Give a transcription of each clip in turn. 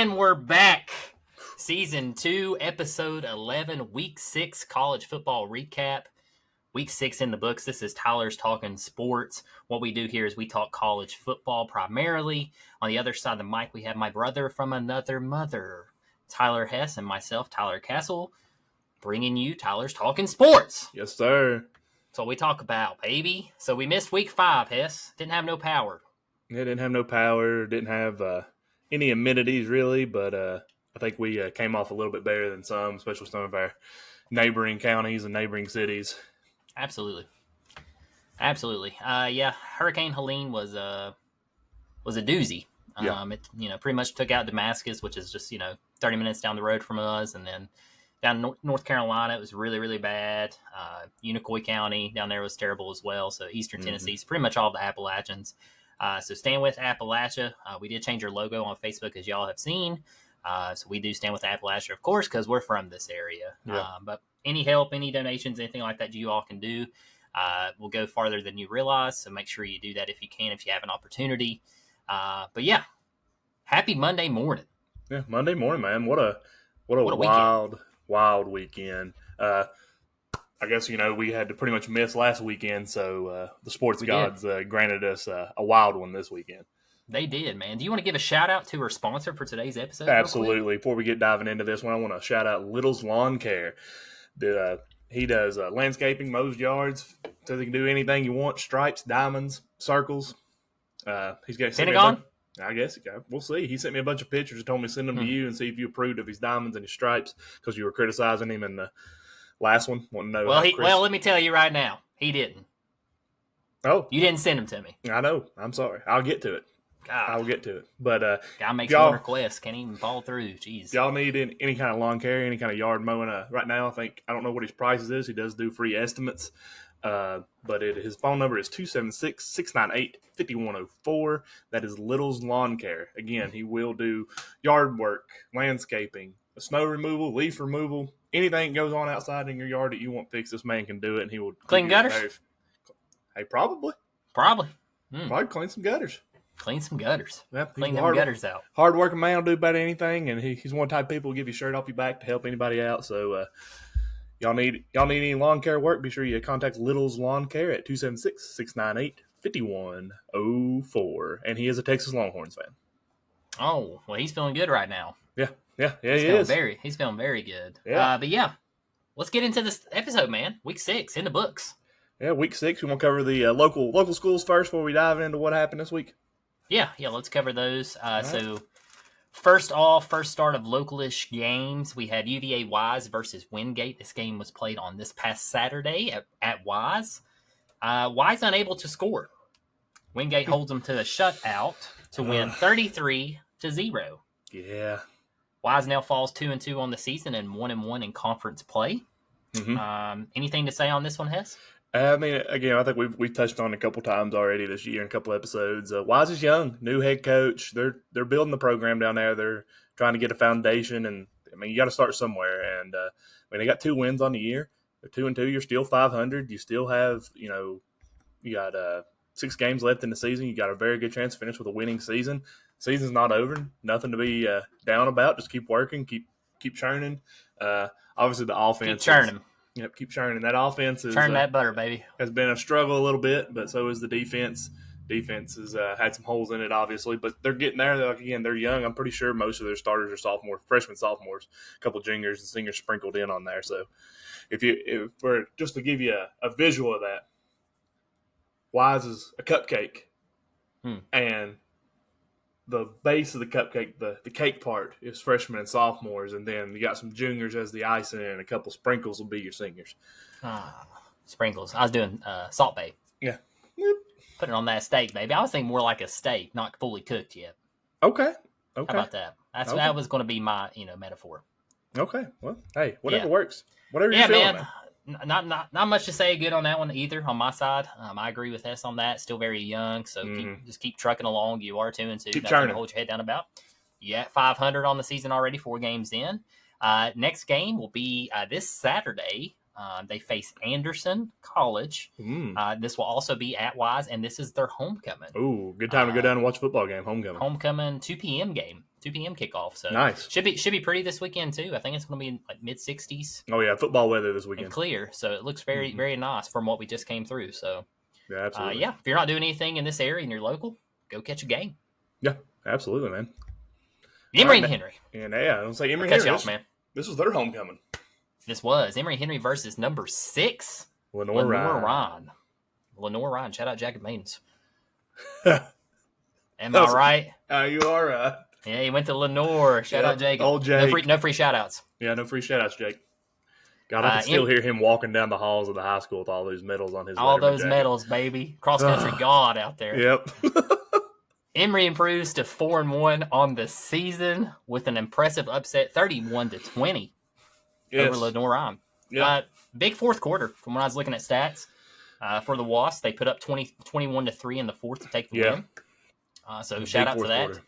And we're back. Season 2, Episode 11, Week 6 college football recap. Week 6 in the books. This is Tyler's Talking Sports. What we do here is we talk college football primarily. On the other side of the mic, we have my brother from another mother, Tyler Hess, and myself, Tyler Castle, bringing you Tyler's Talking Sports. Yes, sir. That's what we talk about, baby. So we missed Week 5, Hess. Didn't have no power. Yeah, didn't have no power, didn't have any amenities really, but I think we came off a little bit better than some, especially some of our neighboring counties and neighboring cities. Absolutely. Yeah, Hurricane Helene was a doozy. It pretty much took out Damascus, which is just 30 minutes down the road from us, and then down North Carolina, it was really, really bad. Unicoi County down there was terrible as well. So Eastern Tennessee, pretty much all the Appalachians. So stand with Appalachia. We did change our logo on Facebook, as y'all have seen. So we do stand with Appalachia, of course, because we're from this area. Yeah. But any help, any donations, anything like that you all can do will go farther than you realize. So make sure you do that if you can, if you have an opportunity. But yeah, happy Monday morning. Yeah, Monday morning, man. What a wild weekend. I guess, we had to pretty much miss last weekend, so the sports gods granted us a wild one this weekend. They did, man. Do you want to give a shout-out to our sponsor for today's episode? Absolutely. Before we get diving into this one, I want to shout out Little's Lawn Care. He does landscaping, mows yards, so they can do anything you want, stripes, diamonds, circles. He's got Pentagon? I guess we'll see. He sent me a bunch of pictures and told me to send them to you and see if you approved of his diamonds and his stripes because you were criticizing him in the last one. Want to know? Well, let me tell you right now, he didn't. Oh, you didn't send them to me. I know. I'm sorry. I'll get to it. I'll get to it. But guy makes one request, can't even follow through. Jeez. Y'all need any kind of lawn care, any kind of yard mowing? Right now, I don't know what his prices is. He does do free estimates. But his phone number is 276-698-5104. That is Little's Lawn Care. Again, he will do yard work, landscaping, snow removal, leaf removal, anything that goes on outside in your yard that you want fixed. This man can do it, and he will clean gutters. Hey, probably probably clean some gutters. Clean some gutters. Yep, clean them gutters out. Hard-working man will do about anything, and he's one type of people who give you shirt off your back to help anybody out. So, y'all need any lawn care work, be sure you contact Little's Lawn Care at 276-698-5104. And he is a Texas Longhorns fan. Oh, well, he's feeling good right now. Yeah, he is. He's feeling very good. Yeah. But yeah, let's get into this episode, man. Week 6 in the books. Yeah, Week 6. We want to cover the local schools first before we dive into what happened this week. Yeah, let's cover those. So, first start of local-ish games. We had UVA Wise versus Wingate. This game was played on this past Saturday at Wise. Wise unable to score. Wingate holds them to a shutout to win 33-0. Yeah. Wise now falls 2-2 on the season and 1-1 in conference play. Mm-hmm. Anything to say on this one, Hess? I mean, again, I think we've touched on it a couple times already this year in a couple episodes. Wise is young, new head coach. They're building the program down there. They're trying to get a foundation, and I mean, you got to start somewhere. And they got 2 wins on the year. They're 2-2. You're still 500. You still have, you got 6 games left in the season. You got a very good chance to finish with a winning season. Season's not over. Nothing to be down about. Just keep working. Keep churning. Obviously, the offense. Keep churning. Yep, keep churning. That offense is churn that butter, baby. Has been a struggle a little bit, but so is the defense. Defense has had some holes in it, obviously, but they're getting there. They're young. I'm pretty sure most of their starters are sophomores, a couple juniors and seniors sprinkled in on there. So, if we're just to give you a visual of that, Wise is a cupcake, and the base of the cupcake, the cake part, is freshmen and sophomores, and then you got some juniors as the icing, and a couple sprinkles will be your seniors. Sprinkles. I was doing Salt Bae. Yeah. Yep. Put it on that steak, baby. I was thinking more like a steak, not fully cooked yet. Okay. How about that? That was going to be my metaphor. Okay. Well, hey, whatever works. Whatever you feel, man. Not much to say good on that one either on my side. I agree with Hess on that. Still very young, so just keep trucking along. You are 2-2. Keep churning. To hold your head down about. You at 500 on the season already, 4 games in. Next game will be this Saturday. They face Anderson College. This will also be at Wise, and this is their homecoming. Ooh, good time to go down and watch a football game. Homecoming, 2 p.m. game. 2 p.m. kickoff. So nice. Should be pretty this weekend too. I think it's going to be like mid-60s. Oh yeah, football weather this weekend. And clear, so it looks very very nice from what we just came through. So yeah, absolutely. If you're not doing anything in this area and you're local, go catch a game. Yeah, absolutely, man. Emory and Henry. And I don't say Emory Catch Henry. y'all, man. This was their homecoming. This was Emory Henry versus number 6, Lenore Ryan. Lenore Ryan. Shout out Jacob Maidens. Am I right? You are right. Yeah, he went to Lenore. Shout out Jacob. Old Jake. No free shout outs. Yeah, no free shout outs, Jake. God, I can still hear him walking down the halls of the high school with all those medals on his all those jacket. medals, baby. Cross country god out there. Yep. Emory improves to 4-1 on the season with an impressive upset, 31-20 over Lenore Ryan. Yep. Big fourth quarter from when I was looking at stats. For the Wasps, they put up 21-3 in the fourth to take the win. So shout out to that. Quarter.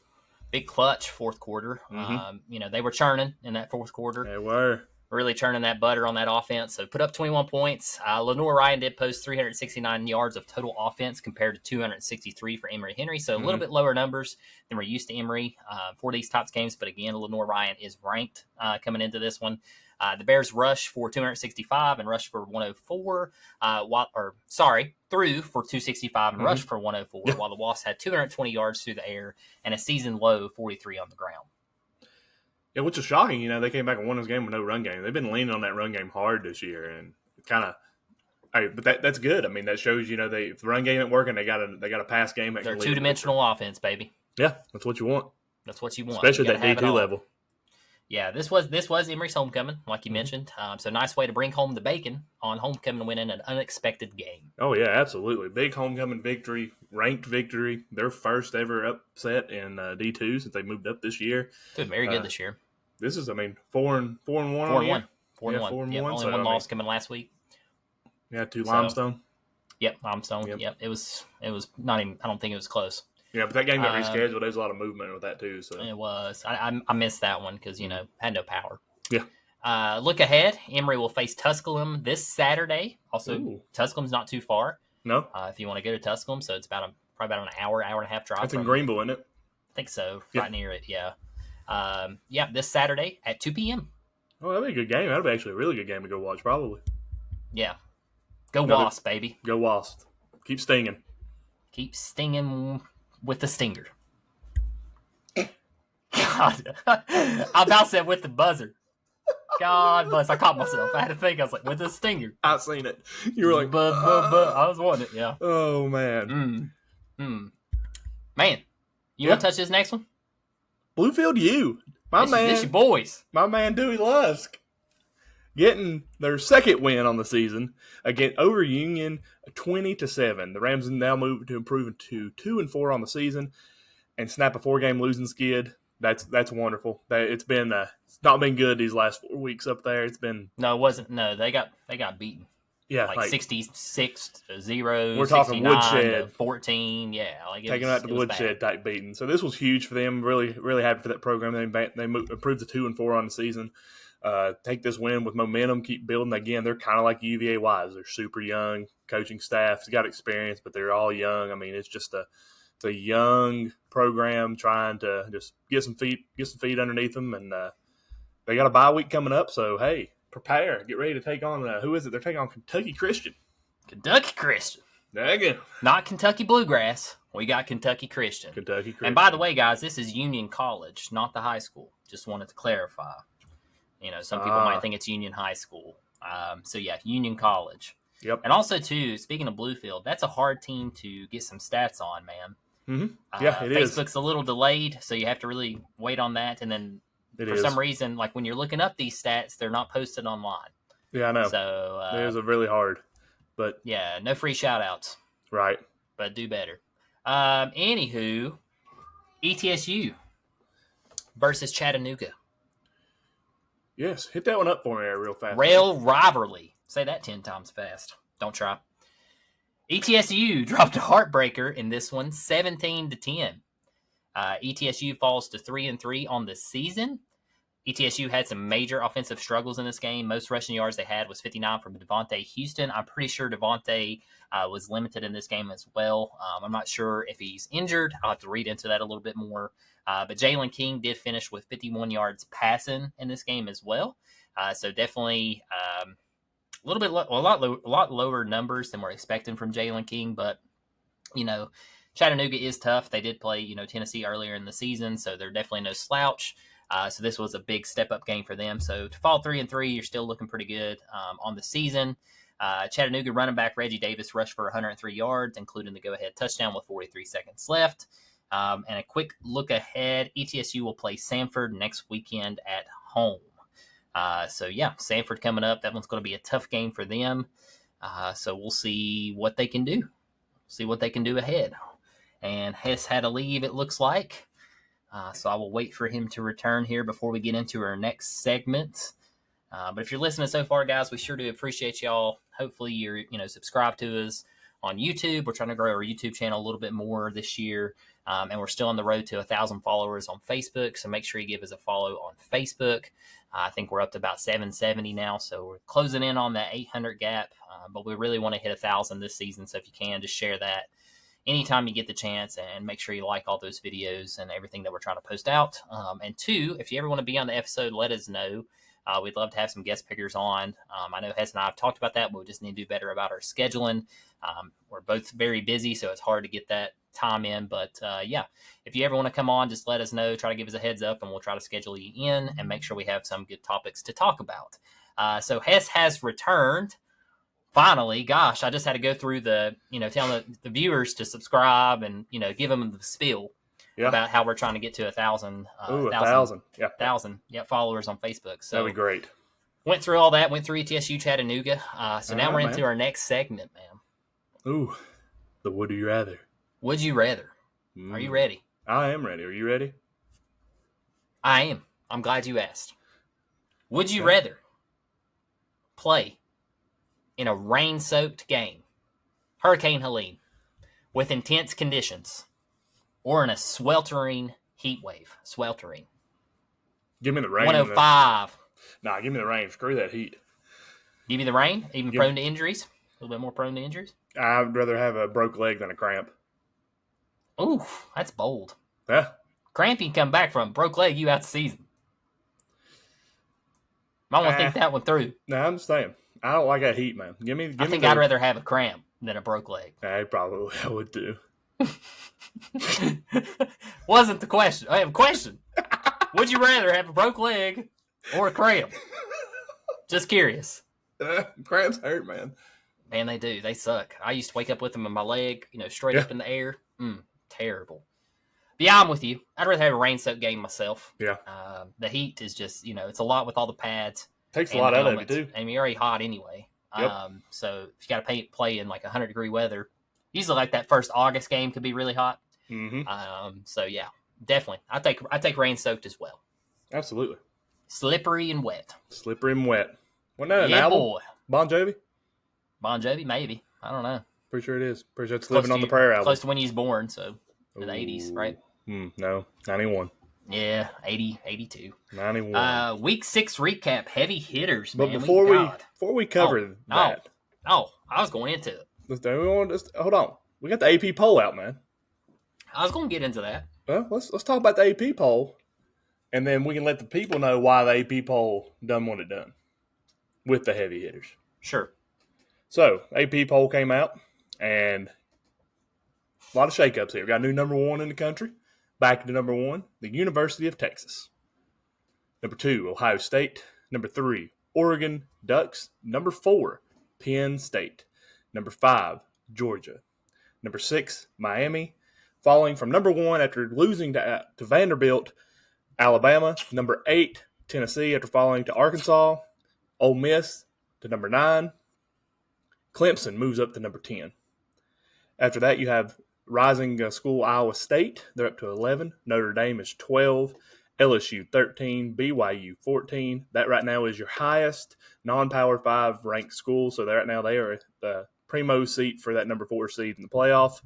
Big clutch fourth quarter. Mm-hmm. They were churning in that fourth quarter. They were. Really churning that butter on that offense. So put up 21 points. Lenore Ryan did post 369 yards of total offense compared to 263 for Emory Henry. So a little bit lower numbers than we're used to Emory for these types of games. But again, Lenore Ryan is ranked coming into this one. The Bears rush for 265 and rush for 104. Threw for 265 and rushed for 104, while the Wasps had 220 yards through the air and a season low 43 on the ground. Yeah, which is shocking. They came back and won this game with no run game. They've been leaning on that run game hard this year, and kind of. But that's good. I mean, that shows if the run game ain't working, they got a pass game. They're two-dimensional offense, baby. Yeah, that's what you want. That's what you want, especially that D2 level. Yeah, this was Emory's homecoming, like you mentioned. So nice way to bring home the bacon on homecoming, winning an unexpected game. Oh yeah, absolutely. Big homecoming victory, ranked victory. Their first ever upset in D2 since they moved up this year. Doing very good this year. This is, 4-1. 4-1. 4-1. 4-1. Yep, only one loss coming last week. Yeah, to Limestone. Yep, Limestone. Yep. It was not even. I don't think it was close. Yeah, but that game got rescheduled. There's a lot of movement with that too. So it was. I missed that one because had no power. Yeah. Look ahead. Emory will face Tusculum this Saturday. Also, Tusculum's not too far. No. If you want to go to Tusculum, so it's probably about an hour and a half drive. That's in Greenville, isn't it? I think so. Right near it. Yeah. This Saturday at 2 p.m. Oh, that'd be a good game. That'd be actually a really good game to go watch, probably. Yeah. Go Wasps, baby. Go Wasps. Keep stinging. Keep stinging with the stinger. God. I about said with the buzzer. God bless. I caught myself. I had to think. I was like, with the stinger. I seen it. You were like, I was wanting it, yeah. Oh, man. Man, you want to touch this next one? Bluefield U. This your boys. My man Dewey Lusk getting their second win on the season again over Union, 20-7. The Rams now moved to improving to 2-4 on the season and snap a 4-game losing skid. That's wonderful. It's not been good these last 4 weeks up there. It's been it wasn't. No, they got beaten. Yeah, like 66-0. We're talking Woodshed 14. Yeah, taking out the Woodshed type beating. So this was huge for them. Really, really happy for that program. They improved to 2-4 on the season. Take this win with momentum, keep building. Again, they're kind of like UVA Wise. They're super young. Coaching staff's got experience, but they're all young. I mean, it's just a young program trying to just get some feet underneath them, and they got a bye week coming up. So hey, prepare, get ready to take on who is it? They're taking on Kentucky Christian. Kentucky Christian. There you go. Not Kentucky Bluegrass. We got Kentucky Christian. Kentucky Christian. And by the way, guys, this is Union College, not the high school. Just wanted to clarify. Some people might think it's Union High School. So yeah, Union College. Yep. And also too, speaking of Bluefield, that's a hard team to get some stats on, man. Mm-hmm. Yeah, it is. Facebook's a little delayed, so you have to really wait on that. And then for some reason, like when you're looking up these stats, they're not posted online. Yeah, I know. So it is really hard. But yeah, no free shout outs. Right. But do better. Anywho, ETSU versus Chattanooga. Yes, hit that one up for me real fast. Rail rivalry. Say that 10 times fast. Don't try. ETSU dropped a heartbreaker in this one, 17-10. ETSU falls to 3-3 on the season. ETSU had some major offensive struggles in this game. Most rushing yards they had was 59 from Devontae Houston. I'm pretty sure Devontae was limited in this game as well. I'm not sure if he's injured. I'll have to read into that a little bit more. But Jalen King did finish with 51 yards passing in this game as well. So definitely a little bit, a lot lower numbers than we're expecting from Jalen King. But, Chattanooga is tough. They did play, Tennessee earlier in the season, so they're definitely no slouch. So this was a big step-up game for them. So to fall 3-3, you're still looking pretty good on the season. Chattanooga running back Reggie Davis rushed for 103 yards, including the go-ahead touchdown with 43 seconds left. And a quick look ahead, ETSU will play Samford next weekend at home. Samford coming up. That one's going to be a tough game for them. So we'll see what they can do. See what they can do ahead. And Hess had to leave, it looks like. So I will wait for him to return here before we get into our next segment. But if you're listening so far, guys, we sure do appreciate y'all. Hopefully you're, subscribed to us on YouTube. We're trying to grow our YouTube channel a little bit more this year. And we're still on the road to 1,000 followers on Facebook. So make sure you give us a follow on Facebook. I think we're up to about 770 now. So we're closing in on that 800 gap. But we really want to hit 1,000 this season. So if you can, just share that anytime you get the chance, and make sure you like all those videos and everything that we're trying to post out. And two, if you ever want to be on the episode, let us know. We'd love to have some guest pickers on. I know Hess and I have talked about that, but we just need to do better about our scheduling. We're both very busy, so it's hard to get that time in. But if you ever want to come on, just let us know. Try to give us a heads up, and we'll try to schedule you in and make sure we have some good topics to talk about. So Hess has returned. Finally, gosh, I just had to go through telling the viewers to subscribe and, give them the spiel about how we're trying to get to 1,000. 1,000. Yeah. 1,000 followers on Facebook. So that'd be great. Went through all that, went through ETSU Chattanooga. So now we're into our next segment, man. Ooh, the would you rather. Would you rather? Are you ready? I am ready. Are you ready? I am. I'm glad you asked. Would you rather play in a rain-soaked game, Hurricane Helene, with intense conditions, or in a sweltering heat wave? Sweltering. Give me the rain. 105. Nah, give me the rain. Screw that heat. Give me the rain? Even prone to injuries? A little bit more prone to injuries? I'd rather have a broke leg than a cramp. Ooh, that's bold. Yeah. Cramp you come back from. Broke leg, you out the season. Might want to think that one through. No, I'm just saying. I don't like that heat, man. I think I'd rather have a cramp than a broke leg. I probably would too. Wasn't the question. I have a question. Would you rather have a broke leg or a cramp? Just curious. Cramps hurt, man. Man, they do. They suck. I used to wake up with them in my leg, straight up in the air. Terrible. But yeah, I'm with you. I'd rather have a rain-soaked game myself. Yeah. The heat is just, it's a lot with all the pads. Takes a lot out of it, too. And you're already hot anyway. Yep. So if you got to play in like 100-degree weather, usually like that first August game could be really hot. Mm-hmm. So yeah, definitely. I take rain-soaked as well. Absolutely. Slippery and wet. Slippery and wet. Wasn't that an album? Boy. Bon Jovi? Bon Jovi, maybe. I don't know. Pretty sure it is. Pretty sure it's Living on the Prayer album. Close to when he was born, so in the 80s, right? No, 91. Yeah, 80, 82. 91. Week 6 recap, heavy hitters, but man. Before we cover that. I was going into it. Hold on. We got the AP poll out, man. I was going to get into that. Well, let's talk about the AP poll, and then we can let the people know why the AP poll done what it done with the heavy hitters. Sure. So, AP poll came out, and a lot of shakeups here. We got a new number 1 in the country. Back to number 1, the University of Texas. Number 2, Ohio State. Number 3, Oregon Ducks. Number 4, Penn State. Number 5, Georgia. Number 6, Miami. Falling from number 1 after losing to Vanderbilt, Alabama. Number 8, Tennessee after falling to Arkansas. Ole Miss to number 9. Clemson moves up to number 10. After that, you have rising school Iowa State. They're up to 11. Notre Dame is 12. LSU 13. BYU 14. That right now is your highest non-Power 5 ranked school. So right now they are the primo seat for that number 4 seed in the playoff.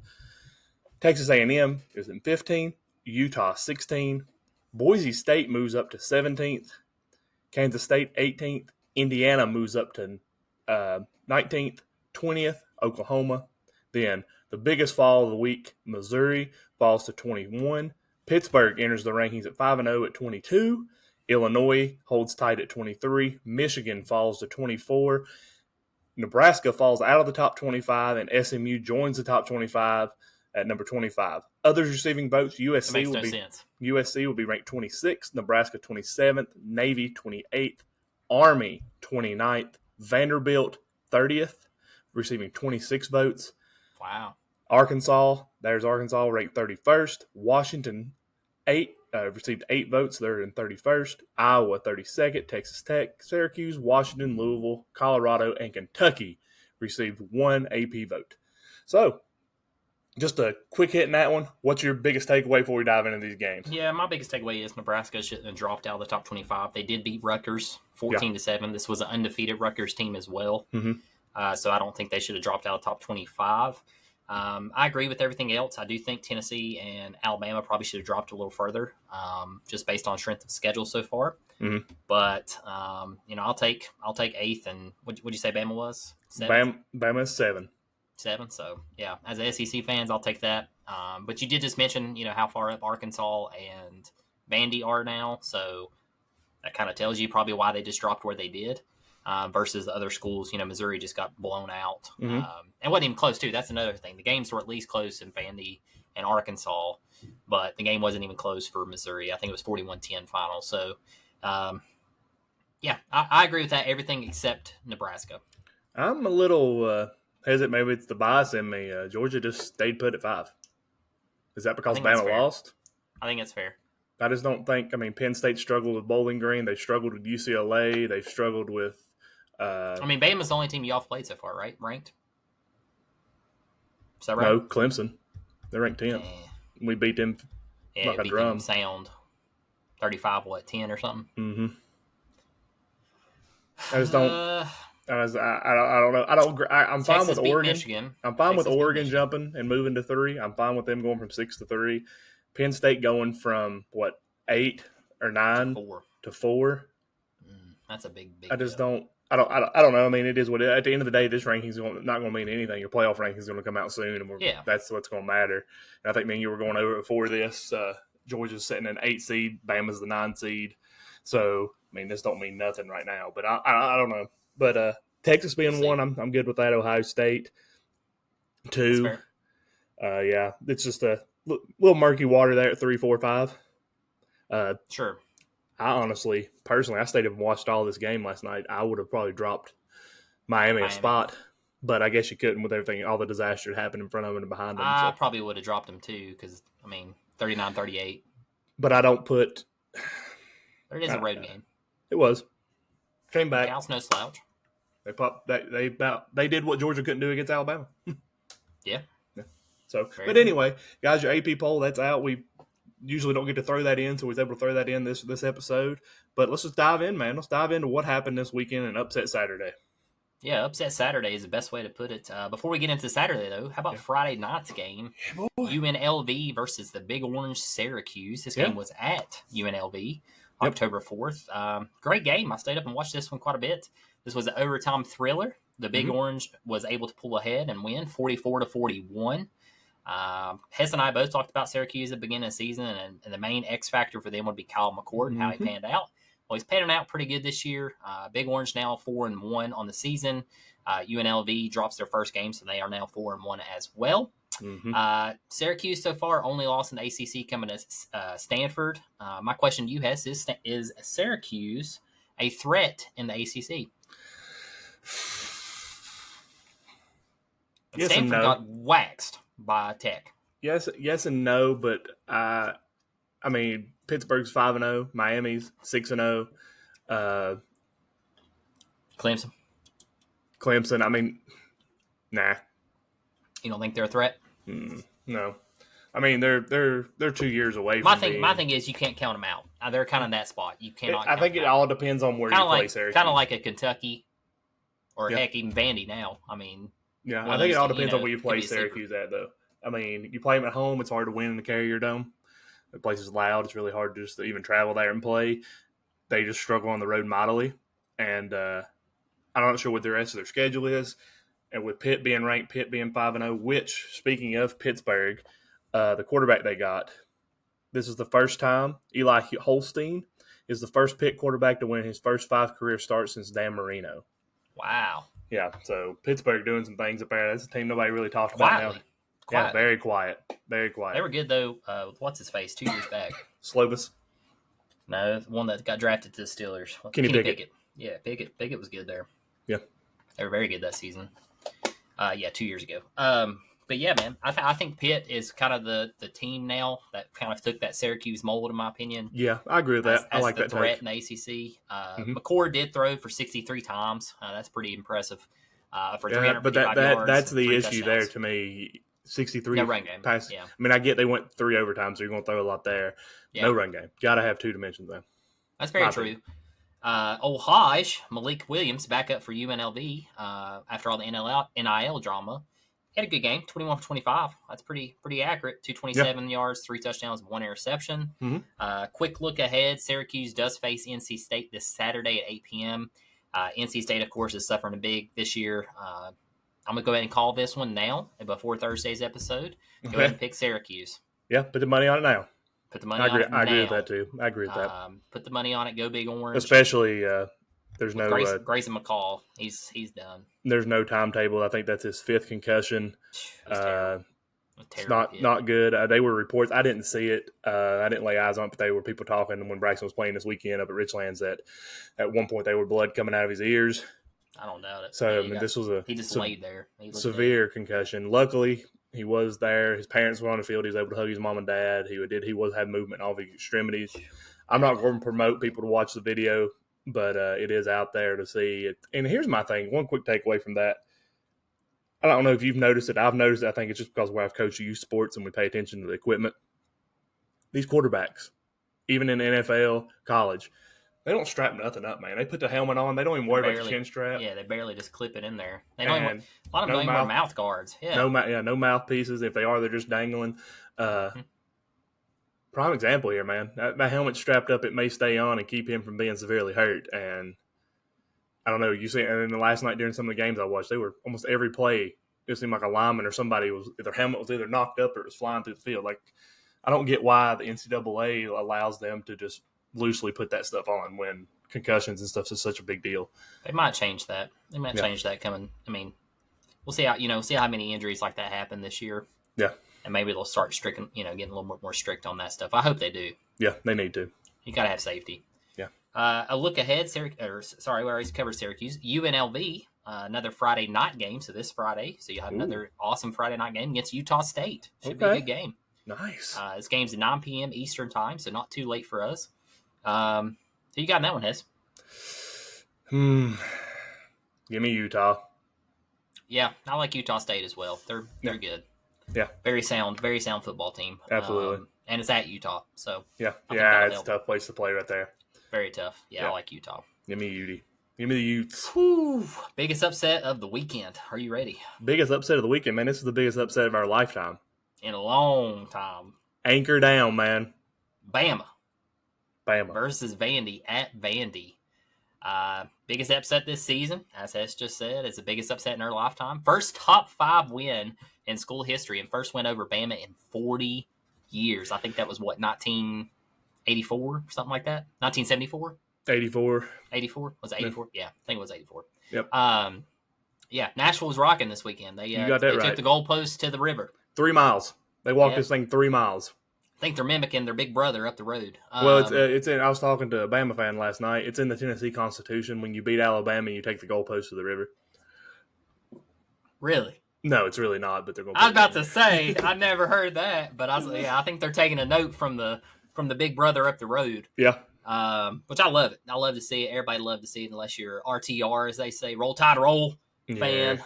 Texas A&M is in 15. Utah 16. Boise State moves up to 17th. Kansas State 18th. Indiana moves up to 19th. 20th, Oklahoma. Then the biggest fall of the week, Missouri falls to 21. Pittsburgh enters the rankings at 5-0 at 22. Illinois holds tight at 23. Michigan falls to 24. Nebraska falls out of the top 25, and SMU joins the top 25 at number 25. Others receiving votes, USC will be ranked 26th, Nebraska 27th, Navy 28th, Army 29th, Vanderbilt 30th, receiving 26 votes. Wow. Arkansas ranked 31st. Washington received 8 votes. They're in 31st. Iowa 32nd. Texas Tech, Syracuse, Washington, Louisville, Colorado, and Kentucky received 1 AP vote. So, just a quick hit in that one. What's your biggest takeaway before we dive into these games? Yeah, my biggest takeaway is Nebraska shouldn't have dropped out of the top 25. They did beat Rutgers 14-7. This was an undefeated Rutgers team as well. Mm-hmm. So I don't think they should have dropped out of the top 25. I agree with everything else. I do think Tennessee and Alabama probably should have dropped a little further, just based on strength of schedule so far. Mm-hmm. But I'll take 8th. And what you say Bama was? Bama's 7. 7. So yeah, as a SEC fans, I'll take that. But you did just mention, how far up Arkansas and Vandy are now. So that kind of tells you probably why they just dropped where they did. Versus the other schools, Missouri just got blown out. Mm-hmm. And wasn't even close, too. That's another thing. The games were at least close in Vandy and Arkansas, but the game wasn't even close for Missouri. I think it was 41-10 final. So, yeah, I agree with that. Everything except Nebraska. I'm a little hesitant. Maybe it's the bias in me. Georgia just stayed put at 5. Is that because Bama lost? I think it's fair. I just don't think. Penn State struggled with Bowling Green. They struggled with UCLA. They've struggled with. Bama's the only team y'all played so far, right? Ranked? Is that right? No, Clemson. They're ranked 10th. We beat them like a drum. Them sound 35, 10 or something? Mm-hmm. I just don't. I don't know. I'm fine with Oregon. Michigan. I'm fine with Oregon jumping and moving to 3. I'm fine with them going from 6 to 3. Penn State going from 8 or 9 to 4. That's a big. I just don't. I don't know. It is what it is. At the end of the day, this ranking is not going to mean anything. Your playoff ranking is going to come out soon, and that's what's going to matter. And I think me and you were going over it before this. Georgia's sitting an 8 seed. Bama's the 9 seed. So this don't mean nothing right now. But I don't know. But Texas being 1, I'm good with that. Ohio State 2. Yeah, it's just a little murky water there at 3, 4, 5. Sure. I honestly, personally, I stayed up and watched all this game last night. I would have probably dropped Miami a spot, but I guess you couldn't with everything, all the disaster that happened in front of them and behind them. I probably would have dropped them too because, 39-38. But I don't put. It is a road game. It was. Came back. Cal's no slouch. They popped. They did what Georgia couldn't do against Alabama. Yeah. So, but anyway, guys, your AP poll that's out. We usually don't get to throw that in, so we was able to throw that in this episode. But let's just dive in, man. Let's dive into what happened this weekend and Upset Saturday. Yeah, Upset Saturday is the best way to put it. Before we get into Saturday, though, how about Friday night's game? Yeah, UNLV versus the Big Orange Syracuse. This game was at UNLV, October 4th. Great game. I stayed up and watched this one quite a bit. This was an overtime thriller. The Big Orange was able to pull ahead and win 44-41. Hess and I both talked about Syracuse at the beginning of the season, and the main X factor for them would be Kyle McCord and how he panned out. Well, he's panning out pretty good this year. Big Orange now 4-1 on the season. UNLV drops their first game, so they are now 4-1 as well. Syracuse so far only lost in the ACC coming to Stanford. My question to you, Hess, is Syracuse a threat in the ACC? Yes Stanford and no. got waxed by Tech. Yes and no, but Pittsburgh's 5-0, Miami's 6-0. Clemson. Nah. You don't think they're a threat? No. They're 2 years away. My thing is you can't count them out. They're kind of in that spot. You cannot. I think it all depends on where you play Syracuse. Kind of like a Kentucky, or heck, even Vandy now. I think it all depends on where you play Syracuse at, though. You play them at home, it's hard to win in the Carrier Dome. The place is loud. It's really hard just to even travel there and play. they just struggle on the road mightily. And I'm not sure what the rest of their schedule is. And with Pitt being ranked, Pitt being 5-0, which, speaking of Pittsburgh, the quarterback they got, this is the first time Eli Holstein is the first Pitt quarterback to win his first 5 career starts since Dan Marino. Wow. Yeah, so Pittsburgh doing some things up there. That's a team nobody really talked Quietly. about now. Yeah, very quiet. Very quiet. They were good, though. What's his face 2 years back? Slovis? No, the one that got drafted to the Steelers. Kenny Pickett. Yeah, Pickett was good there. Yeah. They were very good that season. 2 years ago. But yeah, man, I think Pitt is kind of the team now that kind of took that Syracuse mold, in my opinion. Yeah, I agree with that. I like that threat take. in the ACC. McCord did throw for 63 times. That's pretty impressive. For 355 yards. That's the 3 issue touchdowns. there to me. 63 no run game. passes. Yeah. I mean, I get they went 3 overtimes, so you're going to throw a lot there. Yeah. No run game. Got to have 2 dimensions though. That's very true. Old Hodge, Malik Williams, back up for UNLV after all the NIL drama. He had a good game, 21 for 25. That's pretty accurate. 227 yards, 3 touchdowns, 1 interception. Quick look ahead. Syracuse does face NC State this Saturday at 8 p.m. NC State, of course, is suffering a big this year. I'm going to go ahead and call this one now before Thursday's episode. Go ahead and pick Syracuse. Yeah, put the money on it now. Put the money on it now. I agree with that, too. I agree with that. Put the money on it. Go Big Orange. Especially there's with no Grayson McCall. He's done. There's no timetable. I think that's his 5th concussion. It's not good. They were reports. I didn't see it. I didn't lay eyes on it, but they were people talking when Braxton was playing this weekend up at Richlands that at one point there were blood coming out of his ears. I don't doubt it. So this was he just laid there. Severe concussion. Luckily, he was there. His parents were on the field. He was able to hug his mom and dad. He was having movement in all of his extremities. I'm not going to promote people to watch the video, but it is out there to see it. And here's my thing. One quick takeaway from that. I don't know if you've noticed it. I've noticed it. I think it's just because I've coached youth sports and we pay attention to the equipment. These quarterbacks, even in the NFL, college, they don't strap nothing up, man. They put the helmet on. They don't even worry about the chin strap. Yeah, they barely just clip it in there. They don't even, a lot of them don't even wear mouth guards. Yeah. No mouthpieces. If they are, they're just dangling. Prime example here, man. That helmet strapped up, it may stay on and keep him from being severely hurt. And I don't know. You see, and then last night during some of the games I watched, they were almost every play. It seemed like a lineman or somebody their helmet was either knocked up or it was flying through the field. Like, I don't get why the NCAA allows them to just loosely put that stuff on when concussions and stuff is such a big deal. They might change that. They might change that coming. I mean, we'll see how many injuries like that happen this year. Yeah, and maybe they'll start getting a little bit more strict on that stuff. I hope they do. Yeah, they need to. You got to have safety. Yeah. A look ahead. We already covered Syracuse. UNLV, another Friday night game. So this Friday, so you have another awesome Friday night game against Utah State. Should be a good game. Nice. This game's at 9 p.m. Eastern time, so not too late for us. Who you got in that one, Hez? Give me Utah. Yeah, I like Utah State as well. They're good. Yeah. Very sound football team. Absolutely. And it's at Utah, so yeah, it's a tough place to play right there. Very tough. Yeah, I like Utah. Give me Ute. Give me the Utes. Whew. Biggest upset of the weekend. Are you ready? Biggest upset of the weekend, man. This is the biggest upset of our lifetime. In a long time. Anchor down, man. Bama Bama versus Vandy at Vandy. Biggest upset this season, as Hess just said, is the biggest upset in our lifetime. First top 5 win in school history and first win over Bama in 40 years. I think that was, 1984? Something like that? 1974? 84. 84? Was it 84? Yeah, I think it was 84. Yep. Yeah, Nashville was rocking this weekend. They got that right. Took the goalpost to the river. 3 miles. They walked this thing 3 miles. I think they're mimicking their big brother up the road. Well, it's in. I was talking to a Bama fan last night. It's in the Tennessee Constitution. When you beat Alabama, you take the goalpost to the river. Really? No, it's really not. But they're going. I was about to say I never heard that, but I think they're taking a note from the big brother up the road. Yeah. Which I love it. I love to see it. Everybody love to see it, unless you're RTR, as they say, Roll Tide Roll fan.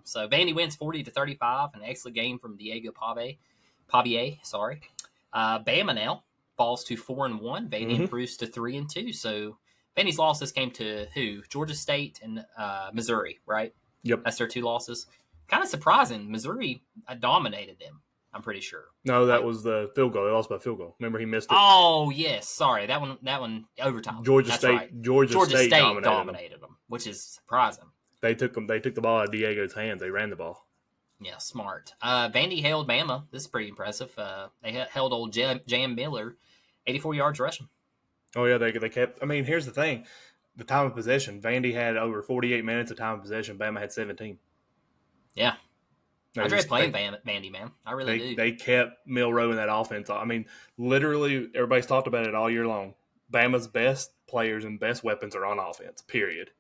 So Vandy wins 40-35, an excellent game from Diego Pavie. Sorry. Bama now falls to 4-1. Vandy improves to 3-2. So Vandy's lost this game to who? Georgia State and Missouri, right? Yep. That's their 2 losses. Kind of surprising. Missouri dominated them. I'm pretty sure. No, that was the field goal. They lost by field goal. Remember, he missed it. Oh yes, sorry, that one overtime. Georgia That's State. right. Georgia State dominated them, which is surprising. They took the ball out of Diego's hands. They ran the ball. Yeah, smart. Vandy held Bama. This is pretty impressive. They held old Jam Miller, 84 yards rushing. Oh yeah, they kept. I mean, here's the thing: the time of possession. Vandy had over 48 minutes of time of possession. Bama had 17. Yeah. I dread playing Vandy, man. I really do. They kept Milroe in that offense. I mean, literally, everybody's talked about it all year long. Bama's best players and best weapons are on offense, period.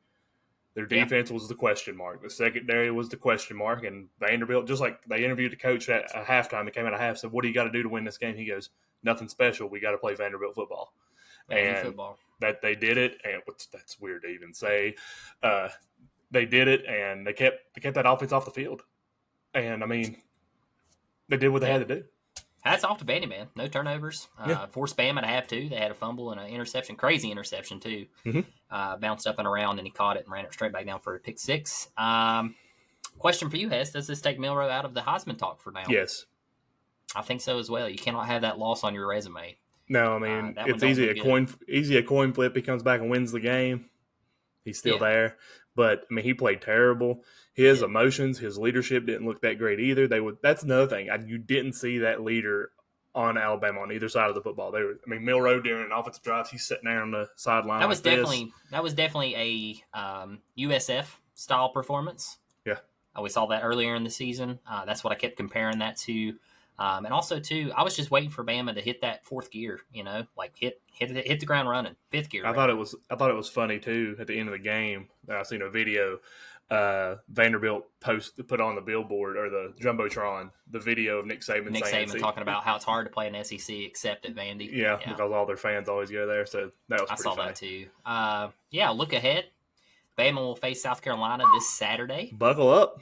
Their defense was the question mark. The secondary was the question mark. And Vanderbilt, just like they interviewed the coach at halftime, he came out of half, said, "What do you got to do to win this game?" He goes, "Nothing special. We got to play Vanderbilt football." Football. That they did it, and that's weird to even say. They did it, and they kept that offense off the field. And, I mean, they did what they had to do. Hats off to Vandy, man. No turnovers. Forced Bama to have two. They had a fumble and an interception. Crazy interception, too. Mm-hmm. Bounced up and around, and he caught it and ran it straight back down for a pick six. Question for you, Hess. Does this take Milroe out of the Heisman talk for now? Yes. I think so as well. You cannot have that loss on your resume. No, I mean, it's easy. A coin flip. He comes back and wins the game. He's still there. But, I mean, he played terrible. His emotions, his leadership didn't look that great either. That's another thing. You didn't see that leader on Alabama on either side of the football. Milroe during an offensive drive, he's sitting there on the sideline. That was definitely a USF style performance. Yeah, we saw that earlier in the season. That's what I kept comparing that to. And also, too, I was just waiting for Bama to hit that fourth gear. Like hit the ground running, fifth gear. I thought it was funny too. At the end of the game, I seen a video. Vanderbilt put on the billboard or the jumbotron the video of Nick Saban talking about how it's hard to play an SEC except at Vandy. Yeah, because all their fans always go there. So that was pretty funny. That too. Look ahead. Bama will face South Carolina this Saturday. Buckle up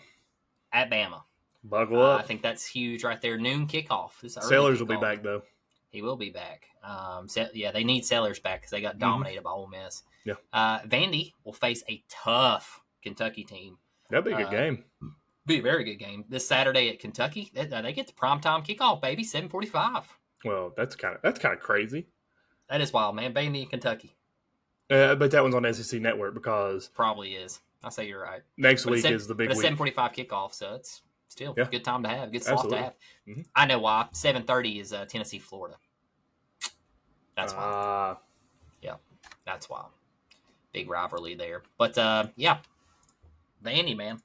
at Bama. Buckle up. I think that's huge right there. Noon kickoff. Sellers will be back though. He will be back. They need Sellers back because they got dominated by Ole Miss. Yeah. Vandy will face a tough Kentucky team. That'd be a good game. Be a very good game this Saturday at Kentucky. They get the primetime kickoff, baby, 7:45. Well, that's kind of crazy. That is wild, man. Vandy and Kentucky. But that one's on SEC Network because probably is. I say you're right. Next week is the big week. 7:45 kickoff, so it's still a good time to have. Good slot to have. Mm-hmm. I know why. 7:30 is Tennessee, Florida. That's why. Yeah, that's why. Big rivalry there. But, Vandy, man.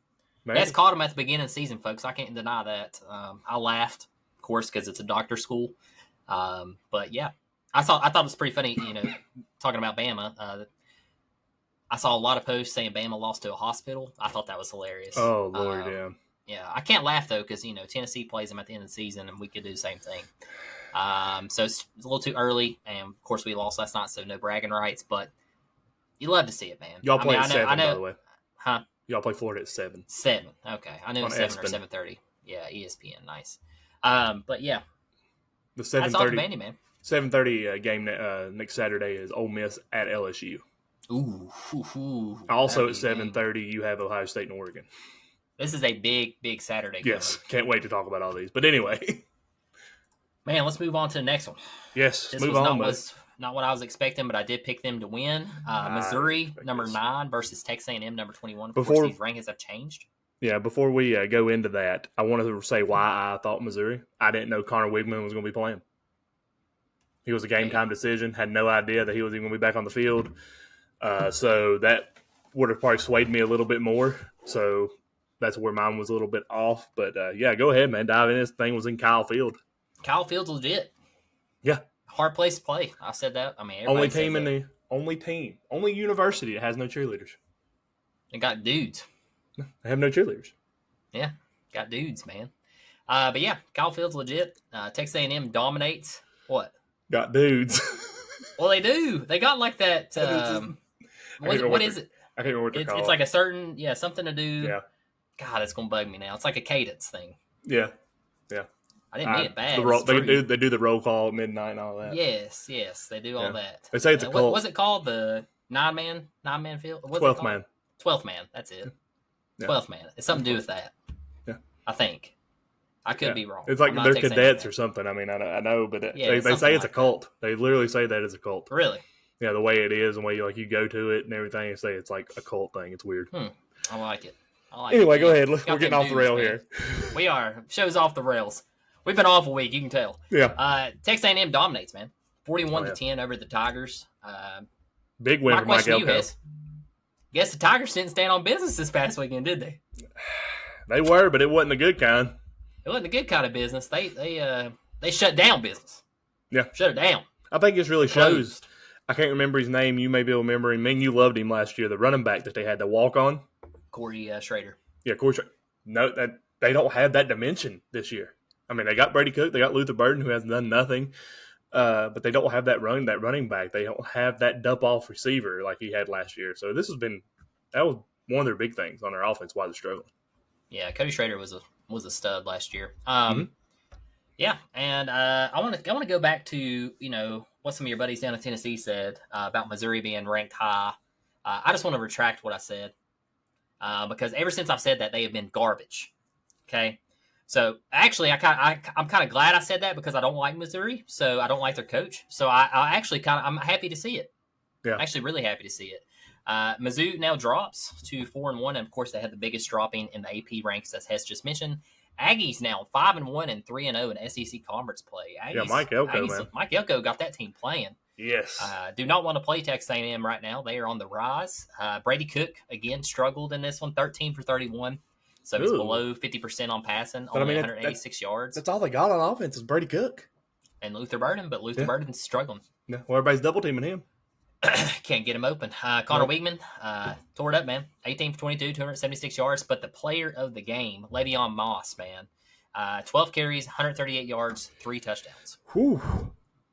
That's caught him at the beginning of the season, folks. I can't deny that. I laughed, of course, because it's a doctor school. But, yeah. I thought it was pretty funny, talking about Bama. I saw a lot of posts saying Bama lost to a hospital. I thought that was hilarious. Oh, Lord, yeah. Yeah, I can't laugh, though, because, Tennessee plays them at the end of the season, and we could do the same thing. So it's a little too early, and, of course, we lost last night, so no bragging rights, but you love to see it, man. Y'all play at 7, by the way. Huh? Y'all play Florida at 7. 7, okay. I knew it was 7 or 7:30. Yeah, ESPN, nice. But, yeah. The 7:30. That's all Vandy, man. 7:30 game next Saturday is Ole Miss at LSU. Ooh. Also at 7:30, you have Ohio State and Oregon. This is a big, big Saturday game. Yes, can't wait to talk about all these. But anyway. Man, let's move on to the next one. Yes, this move on. Was not what I was expecting, but I did pick them to win. Missouri, number 9, versus Texas A&M, number 21. Of course, these rankings have changed. Yeah, before we go into that, I wanted to say why I thought Missouri. I didn't know Connor Wigman was going to be playing. He was a game-time decision. Had no idea that he was even going to be back on the field. So that would have probably swayed me a little bit more. So that's where mine was a little bit off. But, go ahead, man. Dive in. This thing was in Kyle Field. Kyle Field's legit. Yeah. Hard place to play. I said that. I mean, only university that has no cheerleaders. They got dudes. They have no cheerleaders. Yeah, got dudes, man. But yeah, Kyle Field's legit. Texas A&M dominates. What? Got dudes. Well, they do. They got like that. What is it? I can't remember what they're called. It's like a certain, something to do. Yeah. God, it's gonna bug me now. It's like a cadence thing. Yeah. I didn't mean it bad. They do the roll call at midnight and all that. Yes, they do all that. They say it's a cult. What was it called? The nine man field? 12th man. 12th man. That's it. 12th man. It's something to do with that. Yeah. I think. I could be wrong. It's like I'm not they're Texas cadets A&M. or something. I mean, I know, but Yeah, they say it's like a cult. that. They literally say that it's a cult. Really? Yeah, the way it is, and the way you go to it and everything, and say it's like a cult thing. It's weird. I like it. Anyway, go Yeah. ahead. We're getting off the rail here. We are. Show's off the rails. We've been off a week. You can tell. Yeah. Texas A&M dominates, man. 41-10 over the Tigers. Big win for Mike Elko. Guess the Tigers didn't stand on business this past weekend, did they? They were, but it wasn't a good kind. It wasn't a good kind of business. They shut down business. Yeah. Shut it down. I think this really shows. I can't remember his name. You may be remembering. Man, you loved him last year. The running back that they had to walk on. Corey Schrader. Yeah, Corey Schrader. No, that they don't have that dimension this year. I mean, they got Brady Cook. They got Luther Burden, who has done nothing. But they don't have that running back. They don't have that dump-off receiver like he had last year. So that was one of their big things on their offense why they're struggling. Yeah, Cody Schrader was a stud last year. Yeah, and I want to go back to what some of your buddies down in Tennessee said about Missouri being ranked high. I just want to retract what I said because ever since I've said that, they have been garbage. Okay, so actually, I'm kind of glad I said that because I don't like Missouri, so I don't like their coach. So I'm happy to see it. Yeah, I'm actually really happy to see it. Mizzou now drops to 4-1, and of course they had the biggest dropping in the AP ranks, as Hess just mentioned. Aggies now 5-1 and 3-0 in SEC conference play. Aggies, Mike Elko, man. Mike Elko got that team playing. Yes. Do not want to play Texas A&M right now. They are on the rise. Brady Cook again struggled in this one, 13 for 31, so he's below 50% on passing, only 186 yards. That's all they got on offense is Brady Cook and Luther Burden, but Luther Burden's struggling. Yeah, well, everybody's double teaming him. Can't get him open. Connor Weigman tore it up, man. 18 for 22, 276 yards. But the player of the game, Le'Veon Moss, man. 12 carries, 138 yards, 3 touchdowns. Whew.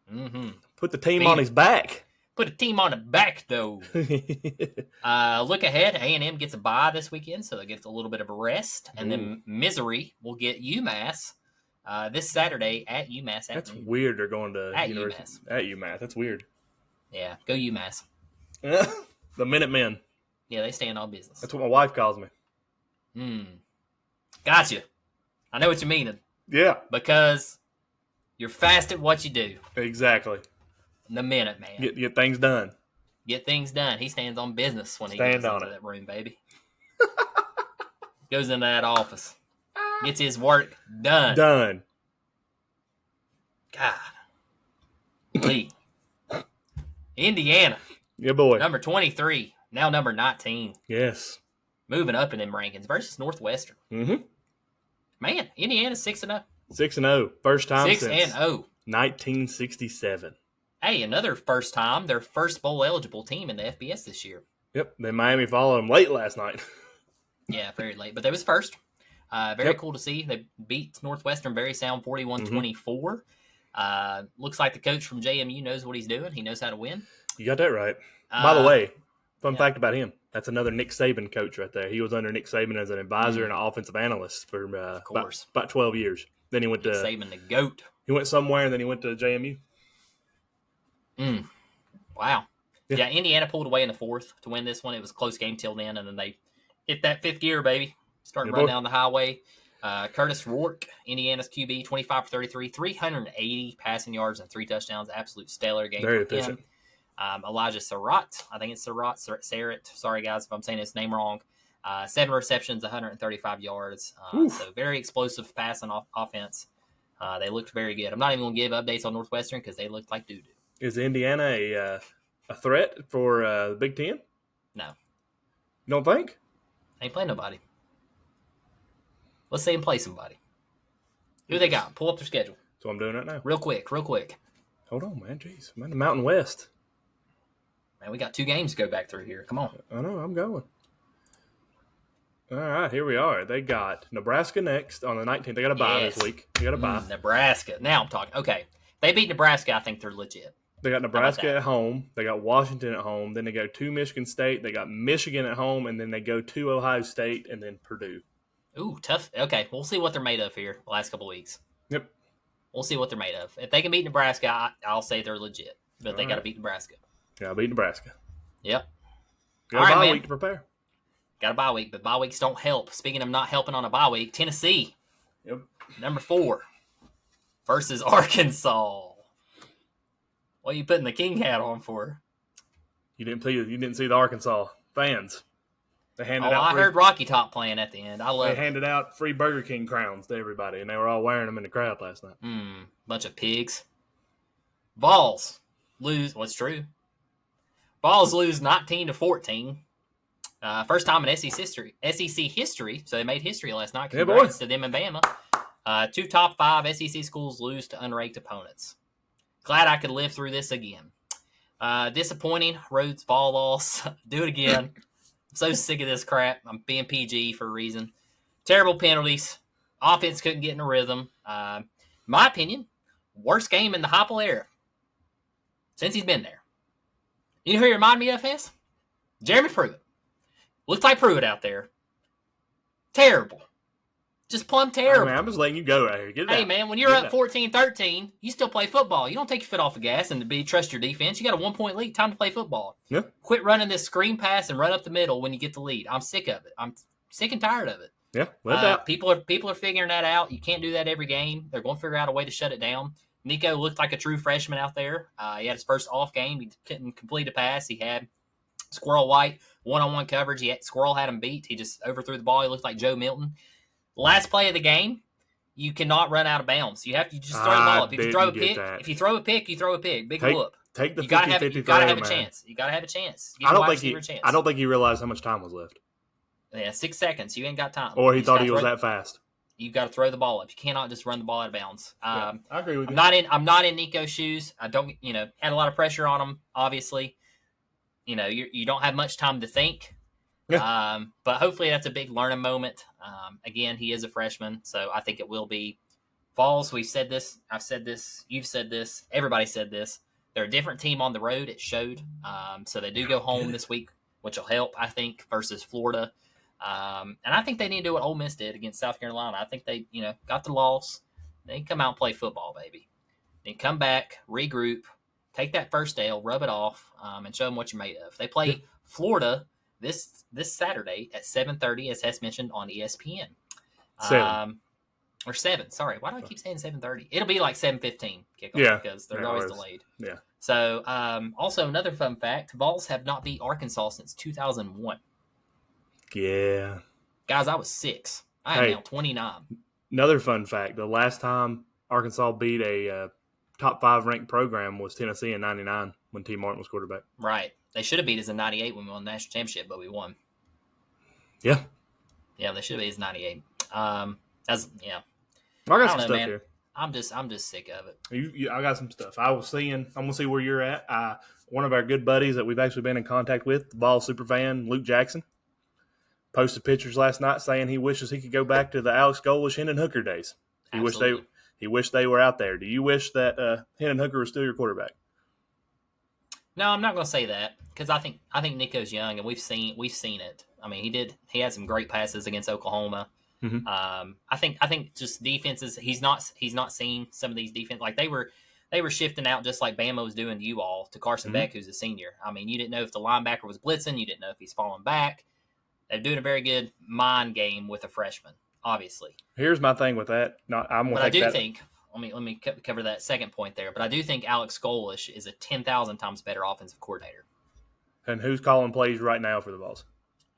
Mm-hmm. Put the team on his back. Put a team on the back, though. Look ahead. A&M gets a bye this weekend, so they get a little bit of a rest. And then Missouri will get UMass this Saturday at UMass. That's weird. They're going to UMass. At UMass. That's weird. Yeah, go UMass. The Minutemen. Yeah, they stand on business. That's what my wife calls me. Gotcha. I know what you mean. Yeah. Because you're fast at what you do. Exactly. The Minuteman. Get things done. Get things done. He stands on business when he goes into that room, baby. Goes into that office. Gets his work done. Done. God. Lee. Indiana. Yeah, boy. Number 23. Now number 19. Yes. Moving up in them rankings versus Northwestern. Mm-hmm. Man, Indiana's 6-0. 6-0. First time since 6-0. 1967. Hey, another first time. Their first bowl eligible team in the FBS this year. Yep. Then Miami followed them late last night. Yeah, very late. But they was first. Very cool to see. They beat Northwestern very sound 41-24. Looks like the coach from JMU knows what he's doing. He knows how to win. You got that right. By the way, fun fact about him. That's another Nick Saban coach right there. He was under Nick Saban as an advisor and an offensive analyst for about 12 years. Then he went Nick Saban, the GOAT. He went somewhere, and then he went to JMU. Wow. Yeah, Indiana pulled away in the fourth to win this one. It was a close game till then, and then they hit that fifth gear, baby. Starting to run down the highway. Curtis Rourke, Indiana's QB, 25 for 33, 380 passing yards and 3 touchdowns. Absolute stellar game. Very efficient. Elijah Surratt, I think it's Surratt. Sorry, guys, if I'm saying his name wrong. 7 receptions, 135 yards. So very explosive passing offense. They looked very good. I'm not even going to give updates on Northwestern because they looked like doo-doo. Is Indiana a threat for the Big Ten? No. You don't think? Ain't playing nobody. Let's see them play somebody. Who they got? Pull up their schedule. So I'm doing it now. Real quick. Hold on, man. Jeez. I'm in the Mountain West. Man, we got 2 games to go back through here. Come on. I know. I'm going. All right. Here we are. They got Nebraska next on the 19th. They got a bye this week. They got a bye. Nebraska. Now I'm talking. Okay. They beat Nebraska. I think they're legit. They got Nebraska at home. They got Washington at home. Then they go to Michigan State. They got Michigan at home. And then they go to Ohio State and then Purdue. Ooh, tough. Okay, we'll see what they're made of here the last couple of weeks. Yep. We'll see what they're made of. If they can beat Nebraska, I'll say they're legit. But they got to beat Nebraska. Yeah, beat Nebraska. Yep. Got a bye week to prepare. Got a bye week, but bye weeks don't help. Speaking of not helping on a bye week, Tennessee Yep. Number 4 versus Arkansas. What are you putting the king hat on for? You didn't see the Arkansas fans. They handed Oh, out I heard Rocky Top playing at the end. I love it. They handed out free Burger King crowns to everybody, and they were all wearing them in the crowd last night. Bunch of pigs. Vols lose. What's true? Vols lose 19-14. First time in SEC history. So they made history last night. Congrats to them and Bama. 2 top 5 SEC schools lose to unranked opponents. Glad I could live through this again. Disappointing. Rhodes Vol loss. Do it again. I'm so sick of this crap. I'm being PG for a reason. Terrible penalties. Offense couldn't get in a rhythm. In my opinion, worst game in the Heupel era since he's been there. You know who he reminded me of, Hess? Jeremy Pruitt. Looks like Pruitt out there. Terrible. Just plumb terrible. Man, I'm just letting you go right here. Get it Hey, out. man, when you're up 14-13, you still play football. You don't take your foot off the gas and trust your defense. You got a 1-point lead. Time to play football. Yeah. Quit running this screen pass and run up the middle when you get the lead. I'm sick of it. I'm sick and tired of it. Yeah, let it out. People are figuring that out. You can't do that every game. They're going to figure out a way to shut it down. Nico looked like a true freshman out there. He had his first off game. He couldn't complete a pass. He had Squirrel White one-on-one coverage. Squirrel had him beat. He just overthrew the ball. He looked like Joe Milton. Last play of the game, you cannot run out of bounds. You just throw the ball up. If you throw a pick, you throw a pick. Big whoop. Take the 50-50 You gotta have a man. chance. You gotta have a chance. I don't think he realized how much time was left. Yeah, 6 seconds. You ain't got time. Or he thought he was that fast. You got to throw the ball up. You cannot just run the ball out of bounds. I agree with you. I'm not in Nico's shoes. I don't, had a lot of pressure on him. Obviously, you don't have much time to think. Yeah. But hopefully that's a big learning moment. Again, he is a freshman, so I think it will be. Vols, we've said this. I've said this. You've said this. Everybody said this. They're a different team on the road. It showed. So they do go home this week, which will help, I think, versus Florida. And I think they need to do what Ole Miss did against South Carolina. I think they, got the loss. They come out and play football, baby. Then come back, regroup, take that first L, rub it off, and show them what you're made of. They play Florida this Saturday at 7:30, as Hess mentioned, on ESPN. 7. Or 7. Sorry, why do I keep saying 7:30? It'll be like 7:15 kickoff because they're always delayed. Yeah. So, also another fun fact: Vols have not beat Arkansas since 2001. Yeah. Guys, I was 6. I am now 29. Another fun fact: the last time Arkansas beat a top 5 ranked program was Tennessee in '99 when T. Martin was quarterback. Right. They should have beat us in '98 when we won the national championship, but we won. Yeah. Yeah, they should have beat us in '98. I got some stuff man. here. I'm just sick of it. I got some stuff. I'm gonna see where you're at. One of our good buddies that we've actually been in contact with, the Ball superfan, Luke Jackson, posted pictures last night saying he wishes he could go back to the Alex Golesh, Hendon Hooker days. He wished they were out there. Do you wish that Hendon Hooker was still your quarterback? No, I'm not going to say that because I think Nico's young and we've seen it. I mean, he had some great passes against Oklahoma. Mm-hmm. I think just defenses. He's not seen some of these defense like they were shifting out just like Bama was doing to you all to Carson Beck, who's a senior. I mean, you didn't know if the linebacker was blitzing. You didn't know if he's falling back. They're doing a very good mind game with a freshman, obviously. Here's my thing with that. I do think, let me cover that second point there, but I do think Alex Golesh is a 10,000 times better offensive coordinator. And who's calling plays right now for the Vols?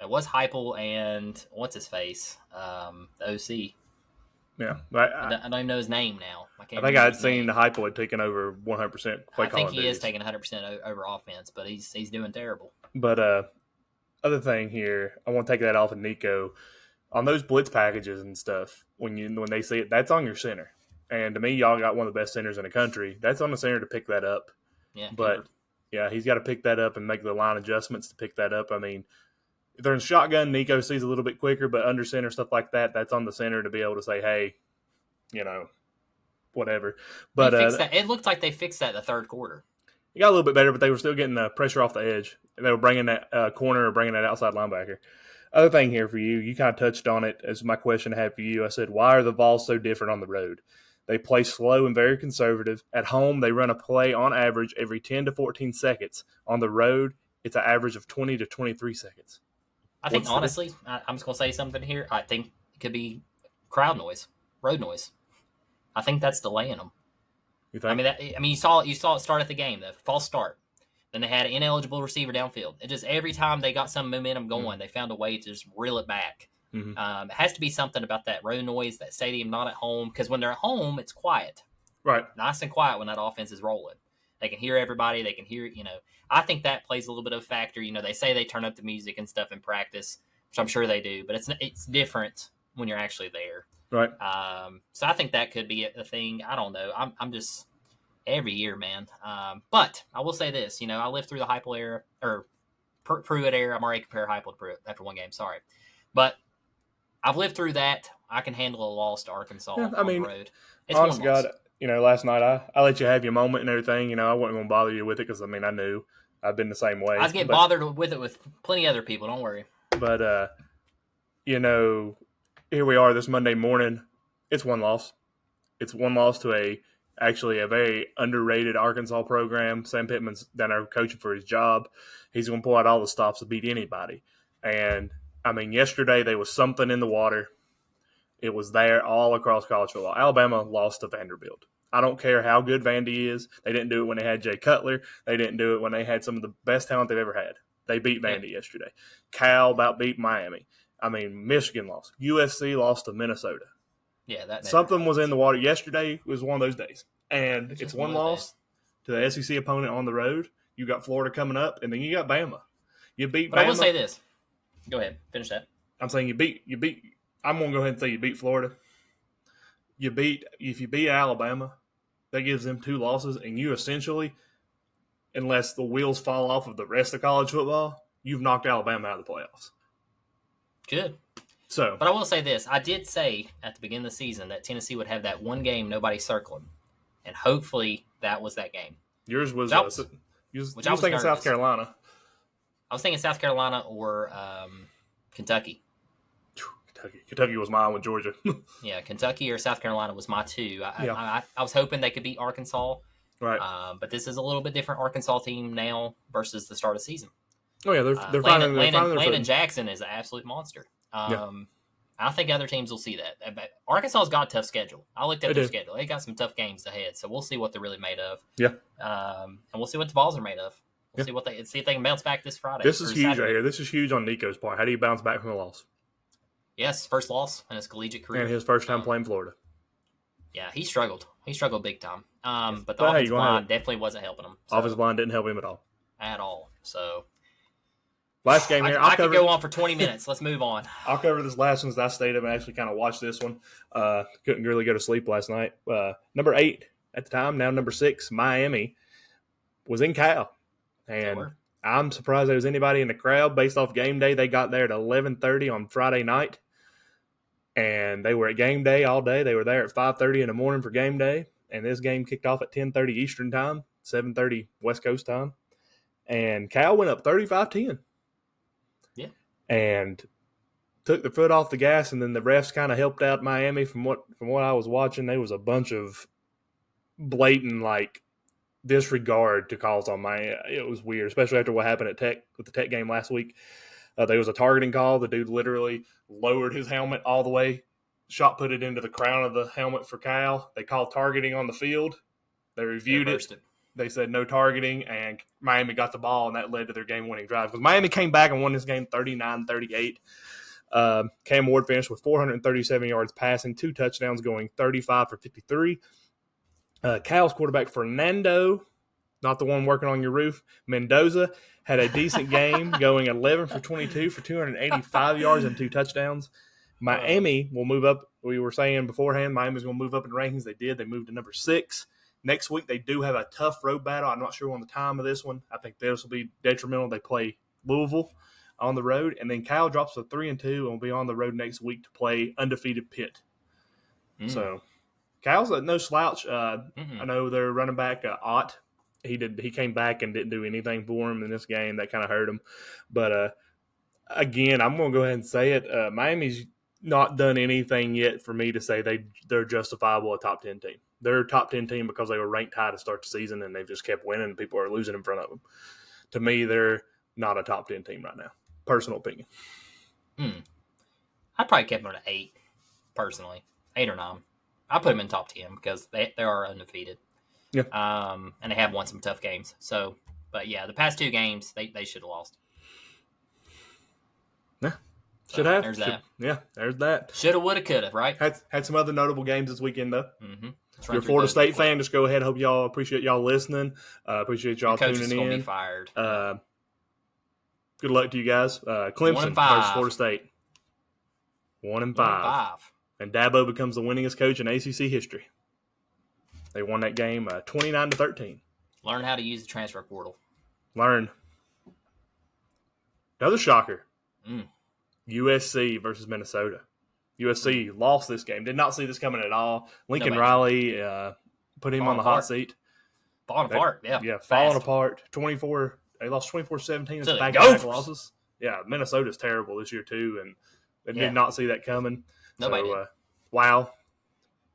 It was Heupel and what's his face, the OC. Yeah, I don't even know his name now. I think I'd seen the Heupel had taken over 100% play calling. I think he is taking 100% over offense, but he's doing terrible. But other thing here, I want to take that off of Nico. On those blitz packages and stuff, when they see it, that's on your center. And to me, y'all got one of the best centers in the country. That's on the center to pick that up. Yeah, but yeah, he's got to pick that up and make the line adjustments to pick that up. I mean, if they're in shotgun, Nico sees a little bit quicker, but under center, stuff like that, that's on the center to be able to say, hey, whatever. But it looked like they fixed that in the third quarter. It got a little bit better, but they were still getting the pressure off the edge. They were bringing that corner or bringing that outside linebacker. Other thing here for you kind of touched on it as my question I had for you. I said, why are the Vols so different on the road? They play slow and very conservative. At home, they run a play on average every 10 to 14 seconds. On the road, it's an average of 20 to 23 seconds. I think, honestly, I'm just going to say something here. I think it could be crowd noise. road noise. I think that's delaying them. You think? You saw it start at the game, the false start. Then they had an ineligible receiver downfield. It just every time they got some momentum going, they found a way to just reel it back. It has to be something about that road noise, that stadium, not at home. Because when they're at home, it's quiet, right? Nice and quiet when that offense is rolling. They can hear everybody. They can hear, I think that plays a little bit of a factor. They say they turn up the music and stuff in practice, which I'm sure they do, but it's different when you're actually there. Right. So I think that could be a thing. I don't know. I'm just every year, man. But I will say this, I lived through the Heupel era or Pruitt era. I'm already comparing Heupel to Pruitt after one game. Sorry, but I've lived through that. I can handle a loss to Arkansas on the road. It's honest to God, last night I let you have your moment and everything. I wasn't going to bother you with it because I knew I've been the same way. I get bothered with it with plenty of other people. Don't worry. But here we are this Monday morning. It's one loss. It's one loss to actually a very underrated Arkansas program. Sam Pittman's down there coaching for his job. He's going to pull out all the stops to beat anybody. And, yesterday there was something in the water. It was there all across college football. Alabama lost to Vanderbilt. I don't care how good Vandy is. They didn't do it when they had Jay Cutler. They didn't do it when they had some of the best talent they've ever had. They beat Vandy yesterday. Cal about beat Miami. Michigan lost. USC lost to Minnesota. Yeah, that something was in the water. Yesterday was one of those days. And it's one loss to the SEC opponent on the road. You got Florida coming up, and then you got Bama. You beat Bama. But I will say this. Go ahead. Finish that. I'm saying you beat I'm going to go ahead and say you beat Florida. If you beat Alabama, that gives them 2 losses, and you essentially, unless the wheels fall off of the rest of college football, you've knocked Alabama out of the playoffs. Good. So, but I will say this. I did say at the beginning of the season that Tennessee would have that one game nobody's circling, and hopefully that was that game. Yours was you was thinking South Carolina. I was thinking South Carolina or Kentucky. Kentucky was mine with Georgia. Yeah, Kentucky or South Carolina was my 2. I was hoping they could beat Arkansas. Right. But this is a little bit different Arkansas team now versus the start of the season. Oh, yeah, they're finding their Landon Jackson is an absolute monster. I think other teams will see that. Arkansas's got a tough schedule. I looked at their schedule. They got some tough games ahead, so we'll see what they're really made of. Yeah. And we'll see what the Vols are made of. We'll see if they can bounce back this Friday. This is huge Saturday. Right here. This is huge on Nico's part. How do you bounce back from a loss? Yes, first loss in his collegiate career. And his first time playing Florida. Yeah, he struggled. He struggled big time. But the offensive line definitely wasn't helping him. So. Offensive line didn't help him at all. At all. So last game here. I could go on for 20 minutes. Let's move on. I'll cover this last one as I stayed up and actually kind of watched this one. Couldn't really go to sleep last night. Number 8 at the time, now number 6, Miami, was in Cal. And I'm surprised there was anybody in the crowd based off game day. They got there at 11:30 on Friday night. And they were at game day all day. They were there at 5:30 in the morning for game day. And this game kicked off at 10:30 Eastern time, 7:30 West Coast time. And Cal went up 35-10. Yeah. And took the foot off the gas, and then the refs kind of helped out Miami from what I was watching. There was a bunch of blatant, disregard to calls on Miami. It was weird, especially after what happened at Tech with the Tech game last week. There was a targeting call. The dude literally lowered his helmet all the way, shot put it into the crown of the helmet for Cal. They called targeting on the field. They reviewed it. They said no targeting, and Miami got the ball, and that led to their game-winning drive. Because Miami came back and won this game 39-38. Cam Ward finished with 437 yards passing, 2 touchdowns, going 35 for 53. Cal's quarterback, Fernando, not the one working on your roof, Mendoza, had a decent game, going 11 for 22 for 285 yards and 2 touchdowns. Miami will move up. We were saying beforehand, Miami's going to move up in the rankings. They did. They moved to number 6. Next week, they do have a tough road battle. I'm not sure on the time of this one. I think this will be detrimental. They play Louisville on the road, and then Cal drops to 3-2 and will be on the road next week to play undefeated Pitt. So Cal's no slouch. I know their running back Ott. He came back and didn't do anything for him in this game. That kind of hurt him. But again, I'm going to go ahead and say it. Miami's not done anything yet for me to say they're justifiable a top 10 team. They're a top 10 team because they were ranked high to start the season and they've just kept winning and people are losing in front of them. To me, they're not a top 10 team right now. Personal opinion. I probably kept them at 8, personally. 8 or 9. I put them in top 10 because they are undefeated. Yeah. And they have won some tough games. So, but yeah, the past 2 games they should have lost. Yeah. So, Should have. There's that. Yeah, there's that. Shoulda, woulda, coulda, right? Had some other notable games this weekend though. Mm-hmm. If you're a Florida State fan, just go ahead. Hope y'all appreciate y'all listening. Appreciate y'all tuning in. Coach is gonna be fired. Good luck to you guys. Clemson versus Florida State. 1-5. And Dabo becomes the winningest coach in ACC history. They won that game 29-13. Learn how to use the transfer portal. Learn. Another shocker. USC versus Minnesota. USC lost this game. Did not see this coming at all. Lincoln Riley put him on the hot seat. Falling apart, yeah. Yeah, falling apart. 24. They lost 24-17. It's back-to-back losses. Yeah, Minnesota's terrible this year too, and they did not see that coming. Nobody did. Wow.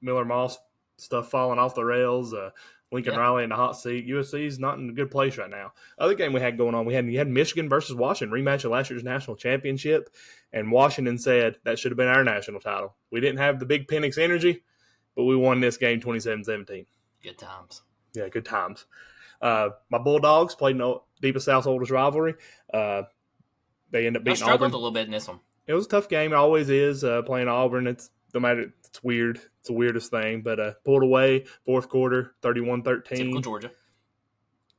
Miller Moss stuff falling off the rails. Lincoln Riley in the hot seat. USC's not in a good place right now. Other game we had going on, we had Michigan versus Washington, rematch of last year's national championship, and Washington said that should have been our national title. We didn't have the big Penix energy, but we won this game 27-17. Good times. Yeah, good times. My Bulldogs played in the deepest South's oldest rivalry. They end up beating Auburn. Struggled a little bit in this one. It was a tough game. It always is playing Auburn. It's no matter. It's weird. It's the weirdest thing. But pulled away fourth quarter, 31-13. Typical Georgia.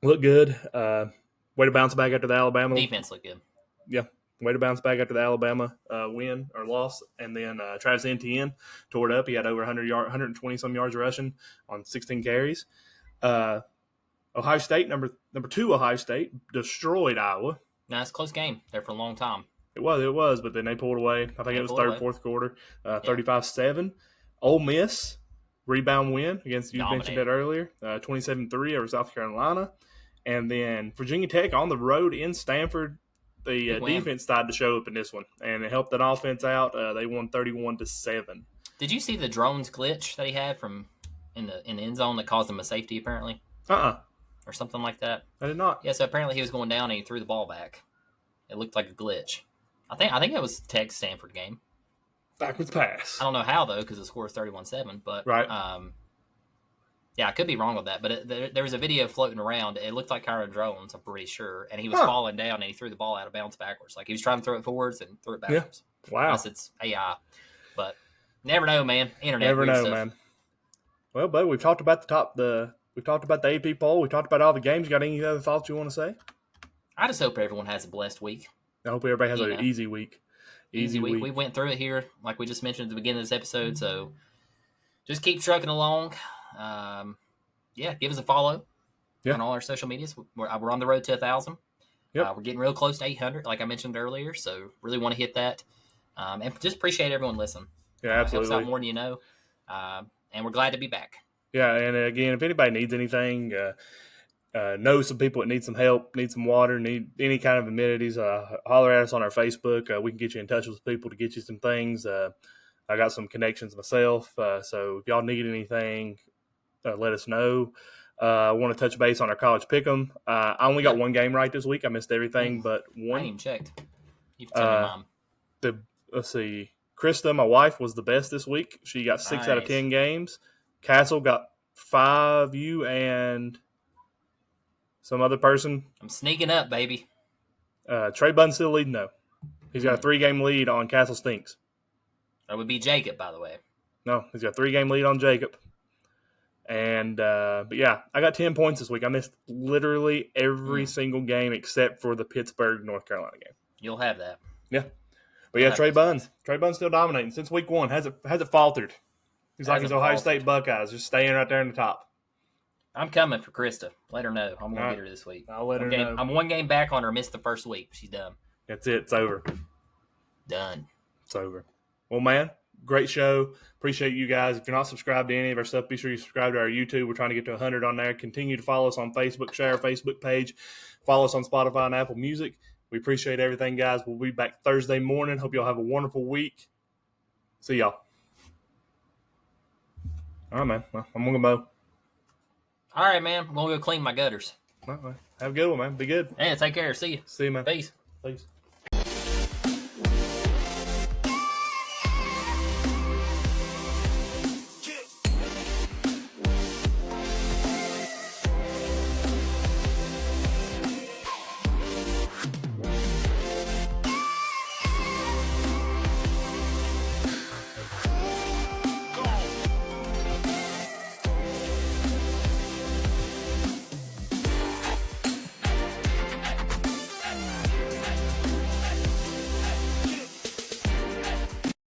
Looked good. Way to bounce back after the Alabama. Defense looked good. Yeah. Way to bounce back after the Alabama win or loss. And then Travis Etienne tore it up. He had over 120-some yards rushing on 16 carries. Ohio State, number 2 Ohio State, destroyed Iowa. No, it's a close game there for a long time. It was, but then they pulled away. I think it was fourth quarter, 35-7. Ole Miss, rebound win against, you mentioned it earlier, 27-3 over South Carolina. And then Virginia Tech on the road in Stanford. The defense started to show up in this one, and it helped that offense out. They won 31-7. Did you see the drones glitch that he had from in the end zone that caused him a safety, apparently? Or something like that? I did not. Yeah, so apparently he was going down and he threw the ball back. It looked like a glitch. I think it was Tech's Stanford game. Backwards pass. I don't know how, though, because the score is 31-7. But, yeah, I could be wrong with that. But there was a video floating around. It looked like Kyron Drones, I'm pretty sure. And he was falling down, and he threw the ball out of bounds backwards. Like, he was trying to throw it forwards and threw it backwards. Yeah. Wow. Unless it's AI. But never know, man. Internet. Never know, stuff. man. Well, bud, we've talked about we've talked about the AP poll. We talked about all the games. You got any other thoughts you want to say? I just hope everyone has a blessed week. I hope everybody has an easy week. Easy week. We went through it here, like we just mentioned at the beginning of this episode. So just keep trucking along. Give us a follow on all our social medias. We're on the road to 1,000. Yep. We're getting real close to 800, like I mentioned earlier. So really want to hit that. And just appreciate everyone listening. Yeah, absolutely. It helps out more than you know. And we're glad to be back. Yeah, and again, if anybody needs anything, know some people that need some help, need some water, need any kind of amenities, holler at us on our Facebook. We can get you in touch with people to get you some things. I got some connections myself, so if y'all need anything, let us know. I want to touch base on our college pick'em. I only got one game right this week. I missed everything but one. I ain't even checked. You've told me, Mom. Let's see. Krista, my wife, was the best this week. She got 6 out of 10 games. Castle got 5. You and some other person. I'm sneaking up, baby. Trey Bunn's still leading, though. He's got a 3-game lead on Castle Stinks. That would be Jacob, by the way. No, he's got a 3-game lead on Jacob. And, but yeah, I got 10 points this week. I missed literally every single game except for the Pittsburgh, North Carolina game. You'll have that. Yeah. But yeah, Trey Bunn's still dominating since week 1. Hasn't faltered. He's like his Ohio State Buckeyes, just staying right there in the top. I'm coming for Krista. Let her know. I'm going to get her this week. I'll let her know. I'm 1 game back on her. Missed the first week. She's done. That's it. It's over. Done. It's over. Well, man, great show. Appreciate you guys. If you're not subscribed to any of our stuff, be sure you subscribe to our YouTube. We're trying to get to 100 on there. Continue to follow us on Facebook. Share our Facebook page. Follow us on Spotify and Apple Music. We appreciate everything, guys. We'll be back Thursday morning. Hope y'all have a wonderful week. See y'all. All right, man. Well, I'm going to go. All right, man. I'm going to go clean my gutters. All right. Have a good one, man. Be good. Hey, take care. See you. See you, man. Peace. Peace.